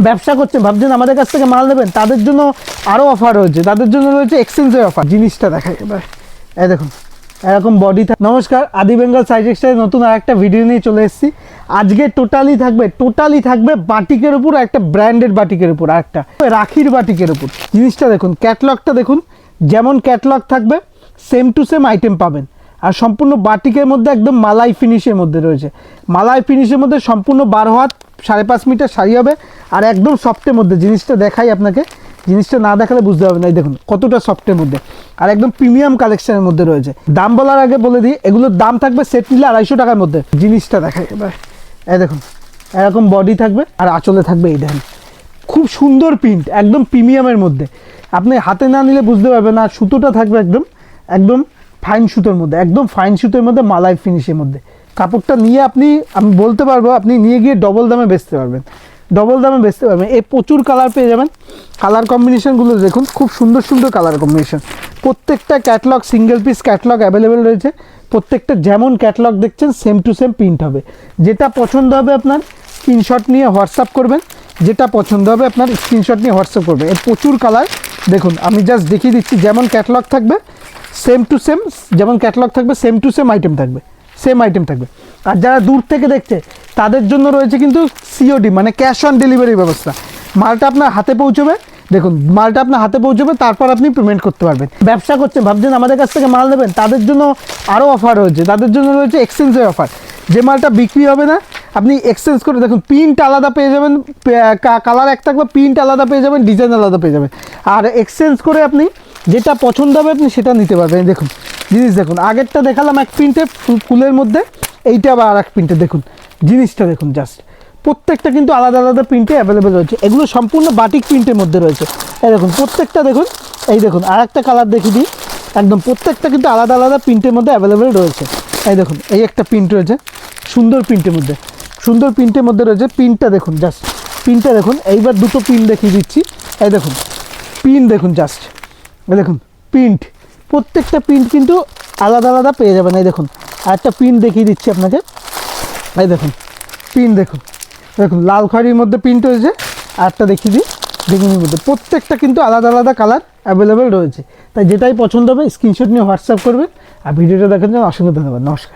ব্যবসা করছেন, ভাবছেন আমাদের কাছ থেকে মাল নেবেন, তাদের জন্য আরও অফার রয়েছে, তাদের জন্য রয়েছে এক্সচেঞ্জের অফার। জিনিসটা দেখাই এবার, এই দেখুন এরকম বডি। নমস্কার, আদি বেঙ্গল সাইজ টেক্সটাইল নতুন আর একটা ভিডিও নিয়ে চলে এসেছি। আজকে টোটালি থাকবে বাটিকের উপর, একটা ব্র্যান্ডেড বাটিকের উপর, আর একটা রাখির বাটিকের উপর। জিনিসটা দেখুন, ক্যাটলগটা দেখুন, যেমন ক্যাটলগ থাকবে সেম টু সেম আইটেম পাবেন। আর সম্পূর্ণ বাটিকের মধ্যে একদম মালাই ফিনিশের মধ্যে রয়েছে। মালাই ফিনিশের মধ্যে সম্পূর্ণ 12 হাত 5.5 মিটার শাড়ি হবে, আর একদম সফটের মধ্যে। জিনিসটা দেখাই আপনাকে, জিনিসটা না দেখালে বুঝতে পারবেন না। এই দেখুন কতটা সফটের মধ্যে, আর একদম প্রিমিয়াম কালেকশনের মধ্যে রয়েছে। দাম বলার আগে বলে দিই, এগুলোর দাম থাকবে সেট নিলে 250 টাকার মধ্যে। জিনিসটা দেখাই এবার, এই দেখুন এরকম বডি থাকবে, আর আঁচলে থাকবে এই দেখুন খুব সুন্দর প্রিন্ট, একদম প্রিমিয়ামের মধ্যে। আপনি হাতে না নিলে বুঝতে পারবেন না। সুতোটা থাকবে একদম ফাইন সুতোর মধ্যে, একদম ফাইন সুতোর মধ্যে মালাই ফিনিশের মধ্যে। কাপড়টা নিয়ে আমি বলতে পারবো, আপনি নিয়ে গিয়ে ডবল দামে বেচতে পারবেন। এই প্রচুর কালার পেয়ে যাবেন। কালার কম্বিনেশনগুলো দেখুন, খুব সুন্দর সুন্দর কালার কম্বিনেশন। প্রত্যেকটা catalogue, single piece catalogue available রয়েছে। প্রত্যেকটা যেমন ক্যাটলগ দেখছেন সেম টু সেম প্রিন্ট হবে। যেটা পছন্দ হবে আপনার স্ক্রিনশট নিয়ে হোয়াটসঅ্যাপ করবেন। এর প্রচুর কালার দেখুন, আমি জাস্ট দেখিয়ে দিচ্ছি। যেমন ক্যাটলগ থাকবে সেম টু সেম আইটেম থাকবে। আর যারা দূর থেকে দেখছে তাদের জন্য রয়েছে কিন্তু সিওডি, মানে ক্যাশ অন ডেলিভারি ব্যবস্থা। মালটা আপনার হাতে পৌঁছবে, তারপর আপনি পেমেন্ট করতে পারবেন। ব্যবসা করছেন, ভাবছেন আমাদের কাছ থেকে মাল নেবেন, তাদের জন্য আরও অফার রয়েছে। এক্সচেঞ্জের অফার। যে মালটা বিক্রি হবে না, আপনি এক্সচেঞ্জ করে দেখুন, প্রিন্ট আলাদা পেয়ে যাবেন, কালার এক থাকবে, প্রিন্ট আলাদা পেয়ে যাবেন, ডিজাইন আলাদা পেয়ে যাবেন। আর এক্সচেঞ্জ করে আপনি যেটা পছন্দ হবে আপনি সেটা নিতে পারবেন। দেখুন জিনিস দেখুন, আগেরটা দেখালাম এক প্রিন্টে ফুলের মধ্যে, এইটা আবার আর এক প্রিন্টে। দেখুন জিনিসটা দেখুন, জাস্ট প্রত্যেকটা কিন্তু আলাদা আলাদা প্রিন্টে অ্যাভেলেবেল রয়েছে। এগুলো সম্পূর্ণ বাটিক প্রিন্টের মধ্যে রয়েছে। এই দেখুন প্রত্যেকটা দেখুন, এই দেখুন আর একটা কালার দেখিয়ে দিই। একদম প্রত্যেকটা কিন্তু আলাদা আলাদা প্রিন্টের মধ্যে অ্যাভেলেবেল রয়েছে। এই দেখুন এই একটা প্রিন্ট রয়েছে সুন্দর প্রিন্টের মধ্যে রয়েছে। প্রিন্টটা দেখুন, জাস্ট প্রিন্টটা দেখুন। এইবার দুটো প্রিন্ট দেখিয়ে দিচ্ছি। এই দেখুন প্রিন্ট দেখুন, জাস্ট এই দেখুন প্রিন্ট, প্রত্যেকটা প্রিন্ট কিন্তু আলাদা আলাদা পেয়ে যাবেন। এই দেখুন আর একটা প্রিন্ট দেখিয়ে দিচ্ছি আপনাকে। এই দেখুন প্রিন্ট দেখুন লাল খয়েরির মধ্যে প্রিন্ট রয়েছে। আর একটা দেখিয়ে দিই বেগুনির মধ্যে। প্রত্যেকটা কিন্তু আলাদা আলাদা কালার অ্যাভেলেবেল রয়েছে। তাই যেটাই পছন্দ হবে স্ক্রিনশট নিয়ে হোয়াটসঅ্যাপ করবেন। আর ভিডিওটা দেখার জন্য অসংখ্য ধন্যবাদ। নমস্কার।